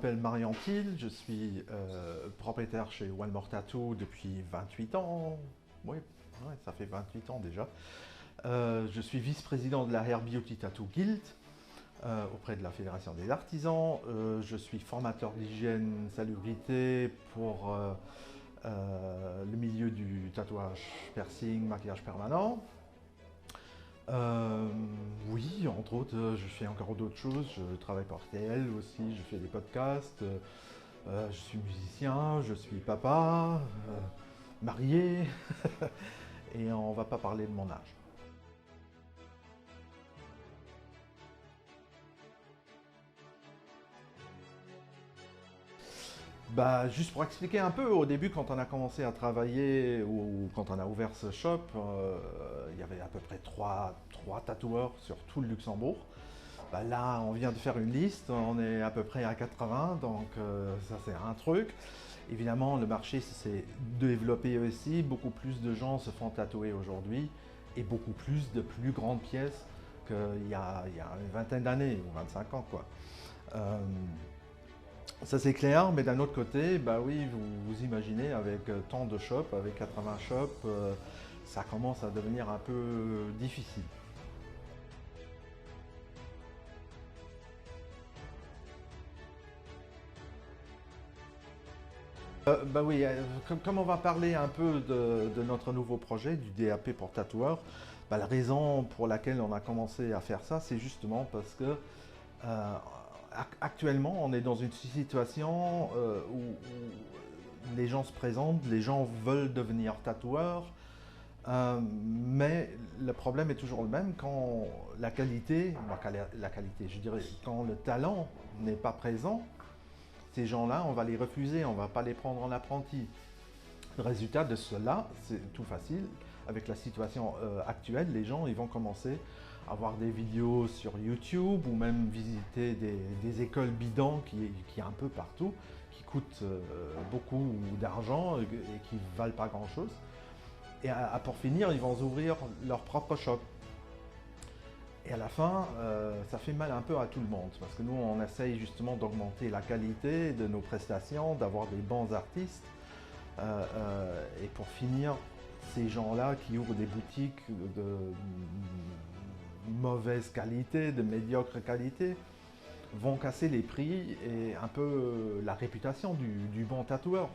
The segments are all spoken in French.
m'appelle Marian Thiel, je suis propriétaire chez One More Tattoo depuis 28 ans. Oui, ouais, ça fait 28 ans déjà. Je suis vice-président de la Hair Beauty Tattoo Guild auprès de la Fédération des artisans. Je suis formateur d'hygiène salubrité pour le milieu du tatouage, piercing, maquillage permanent. Oui, entre autres, je fais encore d'autres choses. Je travaille pour RTL aussi, je fais des podcasts. Je suis musicien, je suis papa, marié, et on va pas parler de mon âge. Bah, juste pour expliquer un peu, au début, quand on a commencé à travailler ou quand on a ouvert ce shop, il y avait à peu près trois tatoueurs sur tout le Luxembourg. Bah, là, on vient de faire une liste, on est à peu près à 80, donc ça c'est un truc. Évidemment, le marché s'est développé aussi, beaucoup plus de gens se font tatouer aujourd'hui et beaucoup plus de plus grandes pièces qu'il y a une vingtaine d'années ou 25 ans, quoi. Euh, Ça c'est clair, mais d'un autre côté, bah oui, vous imaginez avec tant de shops, avec 80 shops, ça commence à devenir un peu difficile. Bah oui, comme on va parler un peu de notre nouveau projet, du DAP pour tatoueur, bah la raison pour laquelle on a commencé à faire ça, c'est justement parce que actuellement, on est dans une situation où les gens se présentent, les gens veulent devenir tatoueurs, mais le problème est toujours le même quand la qualité, la qualité, je dirais, quand le talent n'est pas présent, ces gens-là, on va les refuser, on ne va pas les prendre en apprenti. Le résultat de cela, c'est tout facile. Avec la situation actuelle, les gens ils vont commencer à voir des vidéos sur YouTube ou même visiter des écoles bidons qui est un peu partout, qui coûtent beaucoup d'argent et qui ne valent pas grand-chose. Et pour finir, ils vont ouvrir leur propre shop. Et à la fin, ça fait mal un peu à tout le monde, parce que nous, on essaye justement d'augmenter la qualité de nos prestations, d'avoir des bons artistes. Et pour finir, ces gens-là qui ouvrent des boutiques de mauvaise qualité, de médiocre qualité, vont casser les prix et un peu la réputation du bon tatoueur.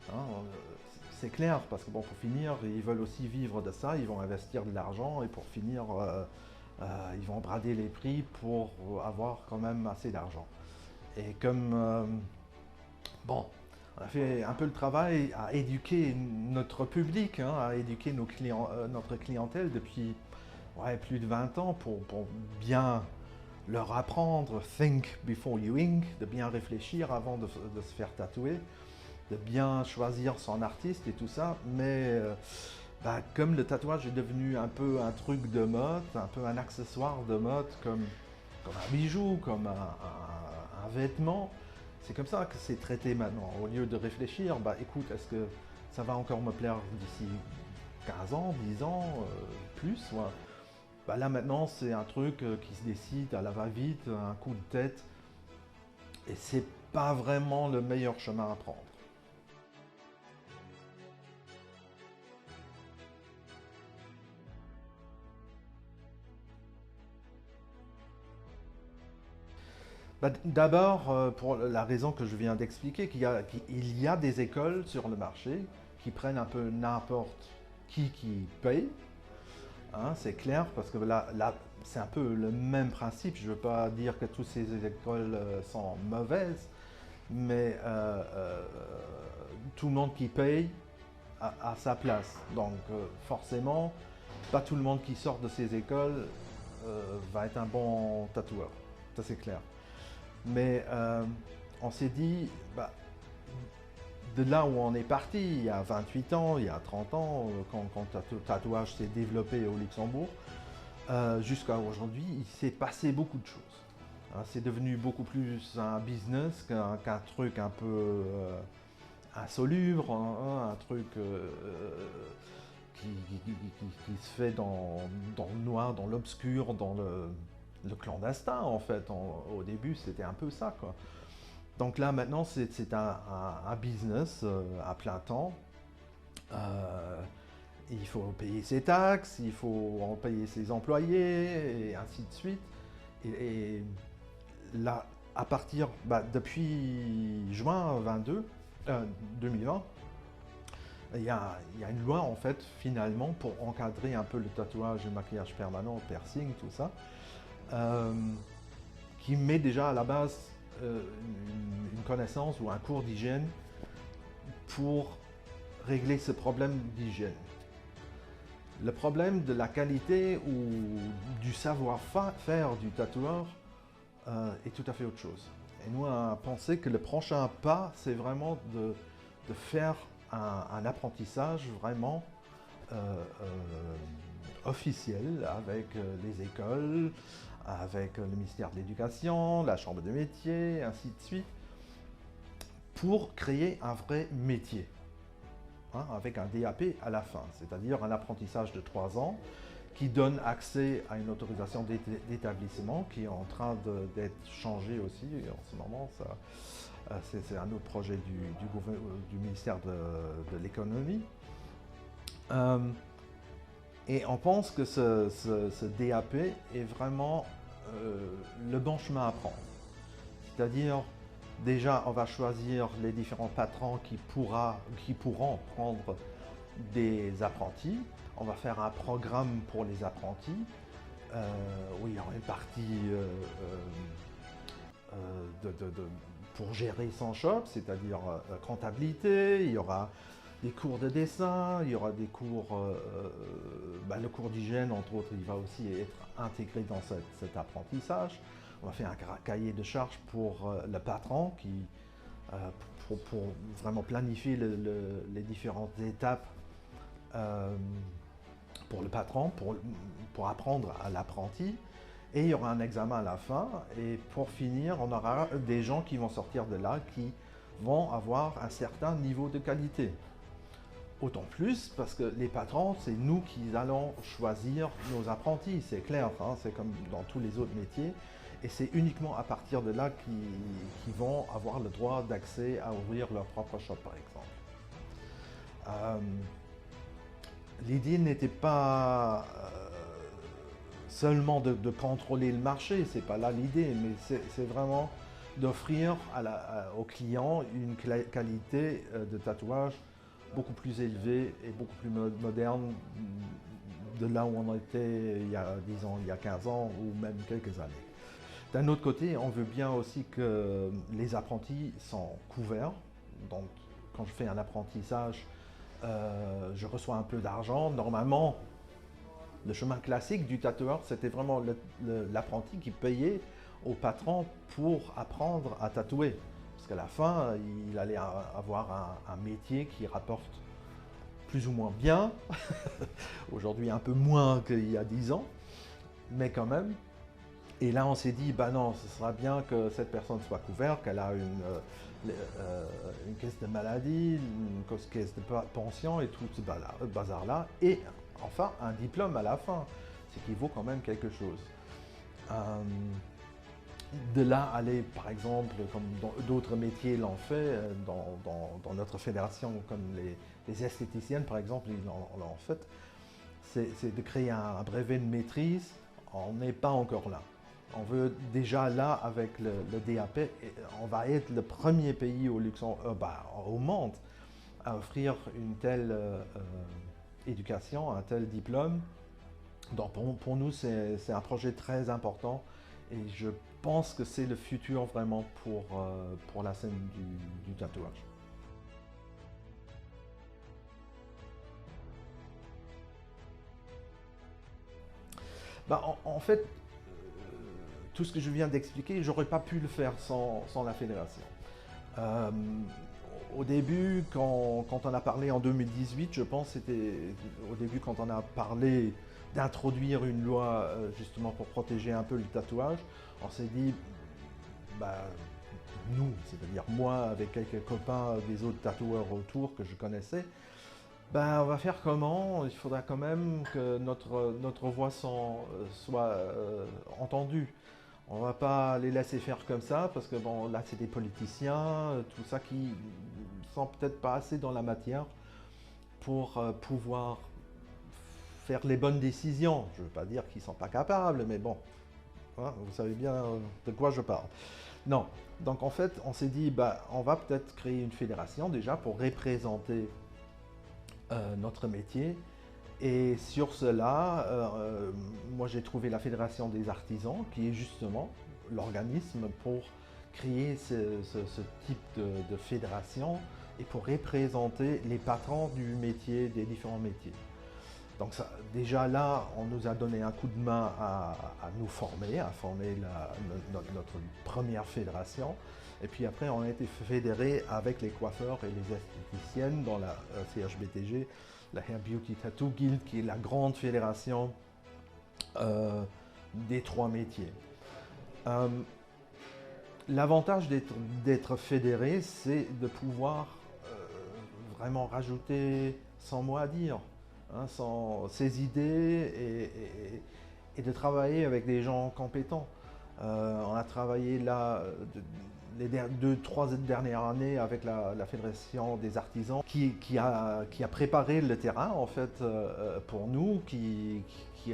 Hein, c'est clair, parce que bon, pour finir, ils veulent aussi vivre de ça, ils vont investir de l'argent et pour finir, ils vont brader les prix pour avoir quand même assez d'argent. Et comme, bon, on a fait un peu le travail à éduquer notre public, hein, à éduquer notre clientèle depuis ouais, plus de 20 ans pour bien leur apprendre think before you ink, de bien réfléchir avant de se faire tatouer, de bien choisir son artiste et tout ça. Mais bah, comme le tatouage est devenu un peu un truc de mode, un peu un accessoire de mode, comme un bijou, comme un vêtement, c'est comme ça que c'est traité maintenant. Au lieu de réfléchir, bah écoute, est-ce que ça va encore me plaire d'ici 15 ans, 10 ans, plus ouais. Bah là maintenant, c'est un truc qui se décide à la va-vite, un coup de tête, et c'est pas vraiment le meilleur chemin à prendre. Bah, d'abord, pour la raison que je viens d'expliquer, qu'il y a des écoles sur le marché qui prennent un peu n'importe qui paye. Hein, c'est clair, parce que là c'est un peu le même principe. Je ne veux pas dire que toutes ces écoles sont mauvaises, mais tout le monde qui paye a sa place. Donc forcément, pas tout le monde qui sort de ces écoles va être un bon tatoueur. Ça c'est clair. Mais on s'est dit, bah, de là où on est parti, il y a 28 ans, il y a 30 ans, quand le tatouage s'est développé au Luxembourg, jusqu'à aujourd'hui, il s'est passé beaucoup de choses. Hein, c'est devenu beaucoup plus un business qu'un truc un peu insoluble, hein, un truc qui se fait dans le noir, dans l'obscur, dans le clandestin en fait. Au début, c'était un peu ça, quoi. Donc là maintenant c'est un business à plein temps. Euh, il faut payer ses taxes, il faut en payer ses employés et ainsi de suite. Et là, à partir, depuis juin 2020, il y a une loi en fait finalement pour encadrer un peu le tatouage, le maquillage permanent, le piercing, tout ça, euh, qui met déjà à la base une connaissance ou un cours d'hygiène pour régler ce problème d'hygiène. Le problème de la qualité ou du savoir-faire du tatoueur est tout à fait autre chose. Et nous, on a pensé que le prochain pas, c'est vraiment de faire un apprentissage vraiment euh, officiel avec les écoles, avec le ministère de l'Éducation, la Chambre de métier, ainsi de suite, pour créer un vrai métier. Avec un DAP à la fin, c'est-à-dire un apprentissage de 3 ans qui donne accès à une autorisation d'établissement qui est en train d'être changée aussi en ce moment. C'est un autre projet du ministère de l'économie. Et on pense que ce DAP est vraiment le bon chemin à prendre. C'est-à-dire, déjà, on va choisir les différents patrons qui pourront prendre des apprentis. On va faire un programme pour les apprentis, où il y aura une partie pour gérer son shop, c'est-à-dire comptabilité, il y aura des cours de dessin, il y aura des cours, le cours d'hygiène, entre autres, il va aussi être intégré dans cet apprentissage. On va faire un cahier de charges pour le patron pour vraiment planifier les différentes étapes pour le patron, pour apprendre à l'apprenti. Et il y aura un examen à la fin. Et pour finir, on aura des gens qui vont sortir de là qui vont avoir un certain niveau de qualité. Autant plus parce que les patrons, c'est nous qui allons choisir nos apprentis, c'est clair, c'est comme dans tous les autres métiers. Et c'est uniquement à partir de là qu'ils vont avoir le droit d'accès à ouvrir leur propre shop, par exemple. L'idée n'était pas seulement de contrôler le marché, c'est pas là l'idée, mais c'est vraiment d'offrir aux clients une qualité de tatouage beaucoup plus élevée et beaucoup plus moderne de là où on était disons, il y a 15 ans ou même quelques années. D'un autre côté, on veut bien aussi que les apprentis sont couverts. Donc, quand je fais un apprentissage, je reçois un peu d'argent. Normalement, le chemin classique du tatoueur, c'était vraiment l'apprenti qui payait au patron pour apprendre à tatouer. Parce qu'à la fin, il allait avoir un métier qui rapporte plus ou moins bien. Aujourd'hui, un peu moins qu'il y a 10 ans, mais quand même. Et là, on s'est dit, non, ce sera bien que cette personne soit couverte, qu'elle a une caisse de maladie, une caisse de pension et tout ce bazar-là. Et enfin, un diplôme à la fin, ce qui vaut quand même quelque chose. De là, aller, par exemple, comme d'autres métiers l'ont fait, dans notre fédération, comme les esthéticiennes, par exemple, ils l'ont fait, c'est de créer un brevet de maîtrise. On n'est pas encore là. On veut déjà là, avec le DAP, on va être le premier pays au monde à offrir une telle éducation, un tel diplôme. Donc pour nous, c'est un projet très important et je pense que c'est le futur vraiment pour la scène du tatouage. En fait, tout ce que je viens d'expliquer, j'aurais pas pu le faire sans la fédération. Au début, quand on a parlé en 2018, je pense c'était au début quand on a parlé d'introduire une loi justement pour protéger un peu le tatouage, on s'est dit, nous, c'est-à-dire moi avec quelques copains des autres tatoueurs autour que je connaissais, on va faire comment? Il faudra quand même que notre voix soit entendue. On ne va pas les laisser faire comme ça, parce que bon, là, c'est des politiciens, tout ça qui ne sont peut-être pas assez dans la matière pour pouvoir faire les bonnes décisions. Je ne veux pas dire qu'ils ne sont pas capables, mais bon, hein, vous savez bien de quoi je parle. Non, donc en fait, on s'est dit, bah, on va peut-être créer une fédération déjà pour représenter notre métier. Et sur cela, moi j'ai trouvé la Fédération des artisans, qui est justement l'organisme pour créer ce type de fédération et pour représenter les patrons du métier, des différents métiers. Donc ça, déjà là, on nous a donné un coup de main à nous former, à former notre première fédération. Et puis après, on a été fédérés avec les coiffeurs et les esthéticiennes dans la CHBTG, la Hair Beauty Tattoo Guild, qui est la grande fédération des trois métiers. L'avantage d'être fédéré, c'est de pouvoir vraiment rajouter son mot à dire, hein, ses idées et de travailler avec des gens compétents. On a travaillé là les 2-3 dernières années avec la Fédération des artisans qui a préparé le terrain en fait pour nous, qui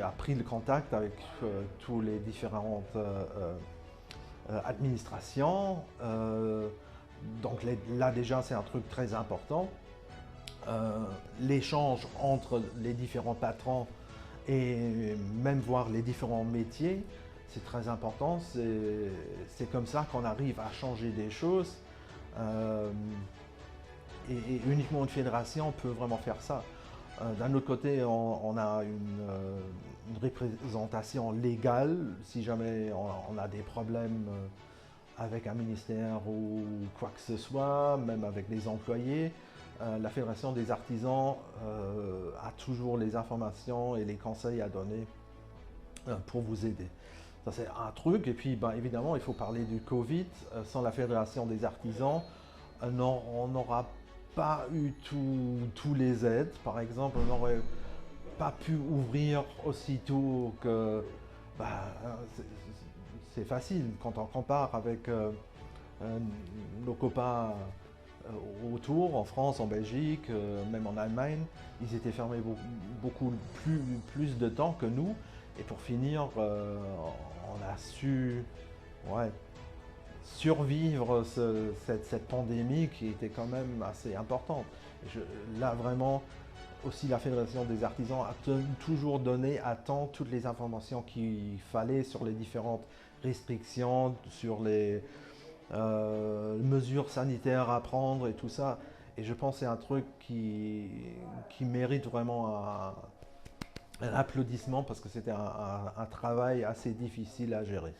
a pris le contact avec tous les différentes administrations. Donc là déjà c'est un truc très important. L'échange entre les différents patrons et même voir les différents métiers, c'est très important. C'est comme ça qu'on arrive à changer des choses. Et uniquement une fédération peut vraiment faire ça. D'un autre côté, on a une représentation légale si jamais on a des problèmes avec un ministère ou quoi que ce soit, même avec des employés. La Fédération des artisans a toujours les informations et les conseils à donner pour vous aider. Ça c'est un truc. Et puis ben, évidemment, il faut parler du Covid. Sans la Fédération des artisans, on n'aura pas eu tous les aides. Par exemple, on n'aurait pas pu ouvrir aussitôt que... Bah, c'est facile quand on compare avec nos copains autour, en France, en Belgique, même en Allemagne. Ils étaient fermés beaucoup plus de temps que nous. Et pour finir, on a su survivre cette pandémie qui était quand même assez importante. Là, vraiment, aussi la Fédération des artisans a toujours donné à temps toutes les informations qu'il fallait sur les différentes restrictions, sur les mesures sanitaires à prendre et tout ça. Et je pense que c'est un truc qui mérite vraiment un applaudissement parce que c'était un travail assez difficile à gérer.